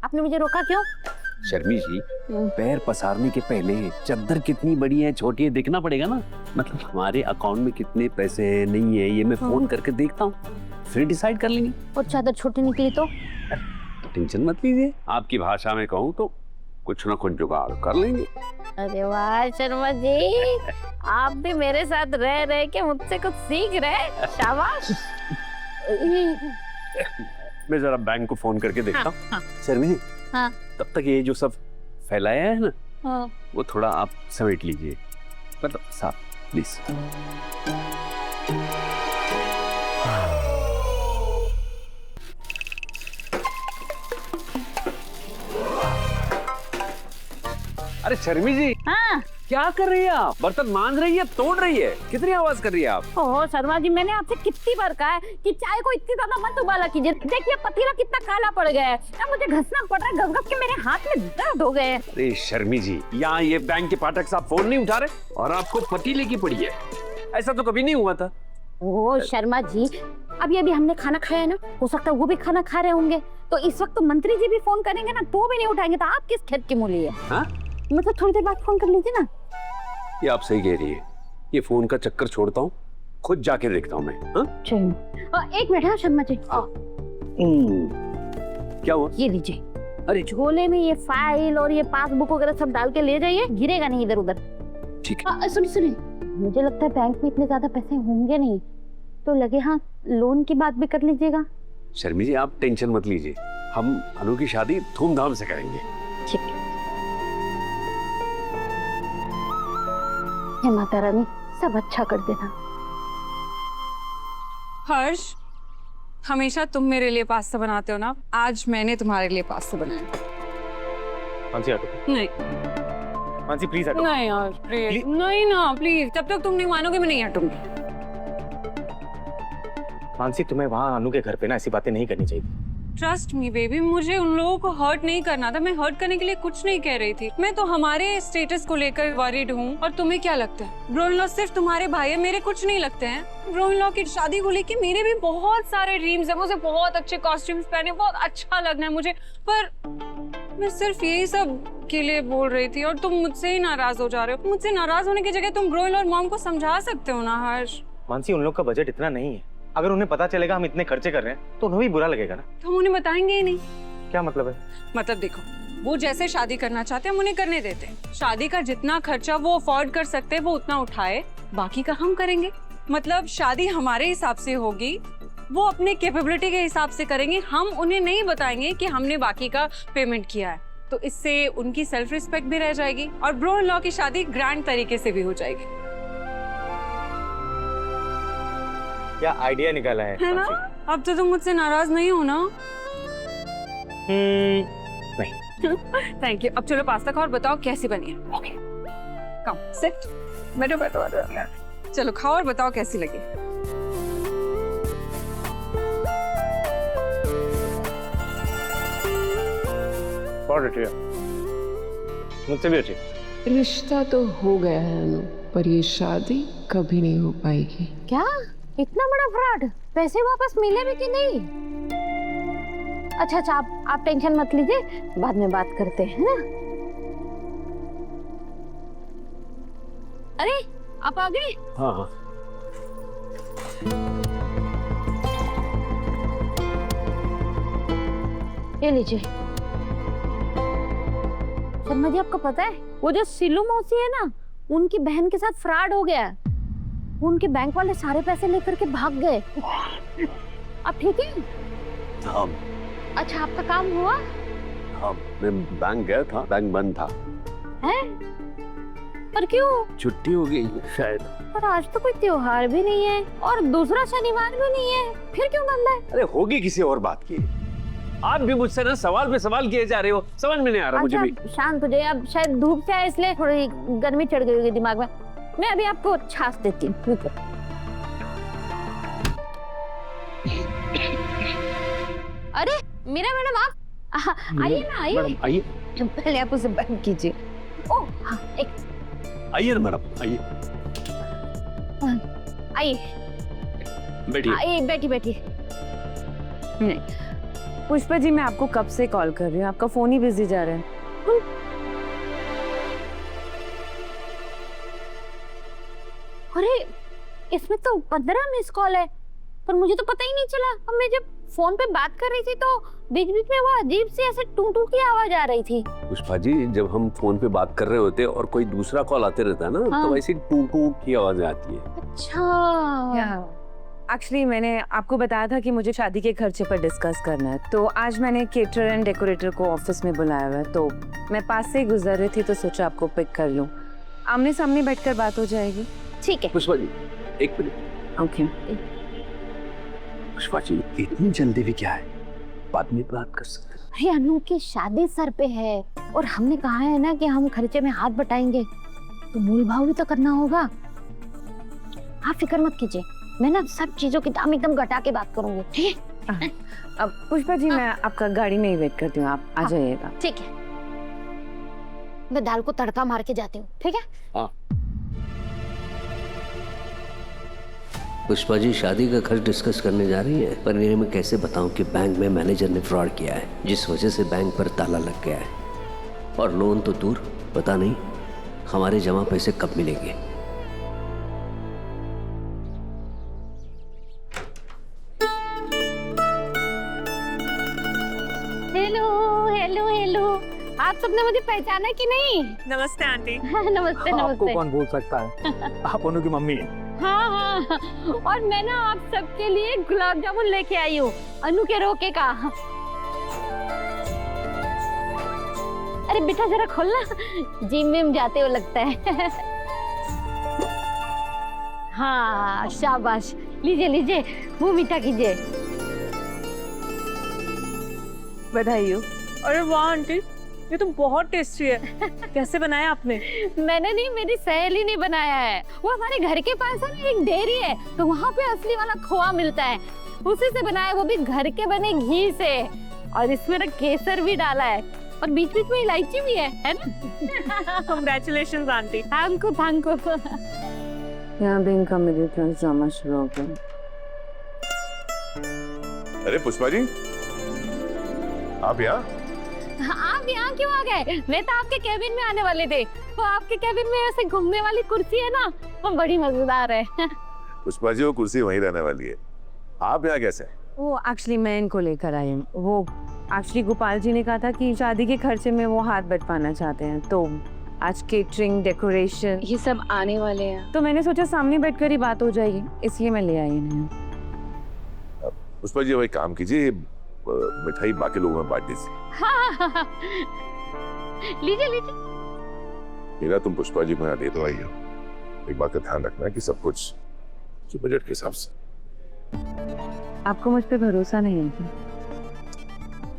आपने मुझे रोका क्यों? शर्मी जी, पैर पसारने के पहले चद्दर कितनी बड़ी है छोटी है देखना पड़ेगा ना। मतलब हमारे अकाउंट में कितने पैसे हैं नहीं है ये मैं फोन करके देखता हूँ, फिर डिसाइड कर लेंगे। और चादर छोटी निकली तो? टेंशन मत लीजिए, आपकी भाषा में कहूँ तो कुछ ना कुछ जुगाड़ कर लेंगे। अरे वाह शर्मा जी, आप भी मेरे साथ रह रहे के मुझसे कुछ सीख रहे, शाबाश। मैं जरा बैंक को फोन करके देखता हूँ। हाँ, शर्मी जी, हाँ, तब तक ये जो सब फैलाया है ना, हाँ। वो थोड़ा आप समेट लीजिए, मतलब साफ प्लीज। अरे शर्मी जी, हाँ। क्या कर रही है आप? बर्तन मांज रही है, तोड़ रही है, कितनी आवाज कर रही है आप? ओह शर्मा जी, मैंने आपसे कितनी बार कहा है कि चाय को इतनी ज्यादा मत उबाला कीजिए। देखिए पतीला कितना काला पड़ गया है, अब मुझे घसना पड़ रहा है, घस घस के मेरे हाथ में दर्द हो गए हैं। अरे शर्मी जी, यहाँ ये बैंक के पाठक साहब फोन नहीं उठा रहे और आपको पतीले की पड़ी है, ऐसा तो कभी नहीं हुआ था। ओह शर्मा जी, अभी हमने खाना खाया है ना, हो सकता है वो भी खाना खा रहे होंगे, तो इस वक्त तो मंत्री जी भी फोन करेंगे ना, तो भी नहीं उठाएंगे, तो आप किस खेत की मूली है? हाँ? मतलब थोड़ी देर बाद फोन कर लीजिए ना। ये आप सही कह रही है, ये फोन का चक्कर छोड़ता हूँ, खुद जाके देखता हूँ मैं। हाँ? एक मिनट। हाँ शर्मा जी, क्या हुआ? ये लीजिए। अरे झोले में ये फाइल और ये पासबुक वगैरह सब डाल के ले जाइए, गिरेगा नहीं इधर उधर। ठीक है। सुनिए, मुझे लगता है बैंक में इतने ज्यादा पैसे होंगे नहीं, तो लगे हाँ लोन की बात भी कर लीजिएगा। शर्मी जी आप टेंशन मत लीजिए, हम अनु की शादी धूमधाम से करेंगे। ठीक है। हे माता रानी, सब अच्छा कर देना। हर्ष, हमेशा तुम मेरे लिए पास्ता बनाते हो ना, आज मैंने तुम्हारे लिए पास्ता बनाया। मानसी हटो। नहीं मानसी प्लीज हटो। नहीं यार प्लीज, नहीं ना प्लीज, जब तक तुम नहीं मानोगे मैं नहीं हटूंगी। मानसी तुम्हें वहाँ अनु के घर पे ना ऐसी बातें नहीं करनी चाहिए। ट्रस्ट मी बेबी, मुझे उन लोगों को हर्ट नहीं करना था, मैं हर्ट करने के लिए कुछ नहीं कह रही थी, मैं तो हमारे स्टेटस को लेकर वरीड हूँ। और तुम्हें क्या लगता है ब्रो इन लॉ सिर्फ तुम्हारे भाई है, मेरे कुछ नहीं लगते हैं? ब्रो इन लॉ की शादी को लेकर मेरे भी बहुत सारे ड्रीम्स है, मुझे बहुत अच्छे कॉस्ट्यूम्स पहने, बहुत अच्छा लगना है मुझे, पर मैं सिर्फ यही सब के लिए बोल रही थी और तुम मुझसे ही नाराज हो जा रहे हो। मुझसे नाराज होने की जगह तुम ब्रो इन लॉ और मॉम को समझा सकते हो ना हर्ष। मानसी उन लोग का बजट इतना नहीं है, अगर उन्हें पता चलेगा हम इतने खर्चे कर रहे हैं तो उन्हें भी बुरा लगेगा ना। तो हम उन्हें बताएंगे ही नहीं। क्या मतलब है? मतलब देखो, वो जैसे शादी करना चाहते हैं हम उन्हें करने देते हैं, शादी का जितना खर्चा वो अफोर्ड कर सकते हैं वो उतना उठाए, बाकी का हम करेंगे। मतलब शादी हमारे हिसाब से होगी, वो अपने कैपेबिलिटी के हिसाब से करेंगे, हम उन्हें नहीं बताएंगे कि हमने बाकी का पेमेंट किया है, तो इससे उनकी सेल्फ रिस्पेक्ट भी रह जाएगी और ब्रो इन लॉ की शादी ग्रैंड तरीके से भी हो जाएगी। क्या आइडिया निकाला है ना? अब तो तुम मुझसे नाराज नहीं हो ना? नहीं। Thank you. अब चलो पास्ता खाओ और बताओ कैसी बनी है। ओके, कम सिट, बैठो बैठो बैठो, चलो खाओ और बताओ कैसी लगी। बहुत अच्छी है, मुझसे भी अच्छी। रिश्ता तो हो गया है अनु, पर ये शादी कभी नहीं हो पाएगी। क्या इतना बड़ा फ्रॉड? पैसे वापस मिले भी कि नहीं? अच्छा आप टेंशन मत लीजिए, बाद में बात करते हैं ना। अरे आप आ गए? हाँ हाँ। ये लीजिए। शर्मा जी आपको पता है वो जो सिल्लू मौसी है ना, उनकी बहन के साथ फ्रॉड हो गया, उनके बैंक वाले सारे पैसे लेकर के भाग गए। आप ठीक है? हाँ। अच्छा आपका काम हुआ? हाँ, मैं बैंक गया था, बैंक बंद था। हैं? पर क्यों? छुट्टी हो गई शायद। पर आज तो कोई त्योहार भी नहीं है और दूसरा शनिवार भी नहीं है, फिर क्यों बंद है? अरे होगी किसी और बात की, आप भी मुझसे ना सवाल पे सवाल किए जा रहे हो, समझ में नहीं आ रहा मुझे भी। शांत हो जाइए, अब शायद धूप से आए इसलिए थोड़ी गर्मी चढ़ गई होगी दिमाग में। मैं अभी आपको छाछ देती हूँ। अरे मीरा मैडम आप आइए ना, आइए। आइए। पहले आप उसे बंद कीजिए। ओह हाँ, एक आइए ना मैडम, आइए। आइए बैठिए। आइए, बैठी बैठी। पुष्पा जी, मैं आपको कब से कॉल कर रही हूँ, आपका फोन ही बिजी जा रहा है। अरे इसमें तो 15 मिस कॉल है, पर मुझे तो पता ही नहीं चला। अब मैं जब फोन पे बात कर रही थी तो बीच बीच में वो अजीब सी ऐसे टू टू की आवाज आ रही थी। पुष्पा जी, जब हम फोन पे बात कर रहे होते और कोई दूसरा कॉल आते रहता है ना, हाँ। तो वैसे टू टू की आवाजें आती है। अच्छा, एक्चुअली मैंने आपको बताया था कि मुझे शादी के खर्चे पर डिस्कस करना है, तो आज मैंने केटरर एंड डेकोरेटर को ऑफिस में बुलाया हुआ है, तो मैं पास से ही गुजर रही थी तो सोचा आपको पिक कर लूं। आमने सामने बैठकर बात हो जाएगी। ठीक है। पुष्पा जी, एक मिनट। ओके। पुष्पा जी, इतनी जल्दी भी क्या है, बाद में बात कर सकते हैं। अरे अनु की शादी सर पे है और हमने कहा है ना कि हम खर्चे में हाथ बटाएंगे, तो मूल भाव भी तो करना होगा। आप फिक्र मत कीजिए, मैं ना सब चीजों की दाम एकदम घटा के बात करूंगी, ठीक है? अब पुष्पा जी, मैं आपका गाड़ी में ही वेट करती हूँ, आप आ जाइएगा। ठीक है, मैं दाल को तड़का मार के जाती हूँ, ठीक है? हाँ। पुष्पा जी शादी का खर्च डिस्कस करने जा रही है, पर इन्हें मैं कैसे बताऊं कि बैंक में मैनेजर ने फ्रॉड किया है, जिस वजह से बैंक पर ताला लग गया है, और लोन तो दूर, पता नहीं हमारे जमा पैसे कब मिलेंगे। हेलो हेलो हेलो, आप सबने मुझे पहचाना कि नहीं? नमस्ते आंटी। नमस्ते आपको नमस्ते। कौन भूल सकता है, आप अनु की मम्मी हैं। हाँ हाँ, और मैं ना आप सबके लिए गुलाब जामुन लेके आई हूँ, अनु के रोके का। अरे बेटा जरा खोलना, जिम विम जाते हो लगता है। हाँ शाबाश, लीजिए लीजिए, मुंह मीठा कीजिए। बधाई हो। अरे वाह आंटी, ये तो बहुत टेस्टी है। कैसे बनाया आपने? मैंने नहीं, मेरी सहेली ने बनाया है। वो हमारे घर के पास है ना एक डेयरी है, तो वहाँ पे असली वाला खोआ मिलता है, उसी से बनाया, वो भी घर के बने घी से, और इसमें ना केसर भी डाला है, और बीच बीच में इलायची भी है ना? Congratulations aunty. Thank you. यहाँ भी इनका मिडिल क्लास ड्रामा शुरू हो गया। अरे पुष्पा जी, आप यहाँ? आप यहाँ क्यों आ गए? मैं तो आपके केबिन में आने वाले थे। वो आपके केबिन में ऐसे घूमने वाली कुर्सी है ना, वो बड़ी मजेदार है। पुष्पा जी, वो कुर्सी वहीं रहने वाली है, आप यहाँ कैसे? वो एक्चुअली मैं इनको लेकर आई हूँ। वो एक्चुअली गोपाल जी ने कहा था कि शादी के खर्चे में वो हाथ बटवाना चाहते हैं, तो आज केटरिंग, डेकोरेशन ये सब आने वाले हैं, तो मैंने सोचा सामने बैठकर ही बात हो जाएगी, इसलिए मैं ले आई इन्हें। पुष्पा जी, वही काम कीजिए, मिठाई बाकी लोगों में बांट दीजिए। हाँ, लीजिए लीजिए। मेरा तुम पुष्पा जी को यहाँ दे तो आई हो, एक बात का ध्यान रखना है कि सब कुछ जो बजट के हिसाब से। आपको मुझ पे भरोसा नहीं है?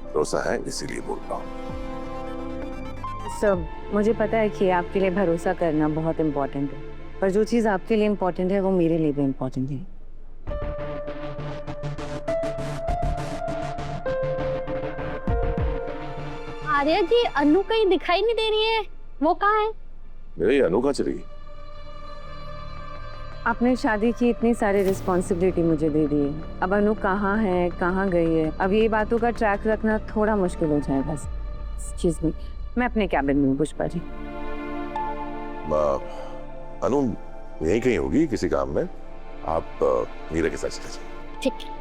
भरोसा है, इसीलिए बोल रहा हूँ। सब मुझे पता है कि आपके लिए भरोसा करना बहुत इम्पोर्टेंट है, पर जो चीज़ आपके लिए इम्पोर्टेंट है वो मेरे लिए भी इम्पोर्टेंट है। आर्या जी, अनु कहीं दिखाई नहीं दे रही है, वो कहाँ है? मेरा ये अनु कहाँ चली गई? आपने शादी की इतनी सारी रिस्पॉन्सिबिलिटी मुझे दे दी है, अब अनु कहाँ है, कहाँ गई है, अब ये बातों का ट्रैक रखना थोड़ा मुश्किल हो जाएगा। एक्सक्यूज मी, मैं अपने कैबिन में हूँ पुष्पा जी। अनु यहीं कहीं होगी किसी काम में, आप मीरा के साथ चले जाइए। ठीक है।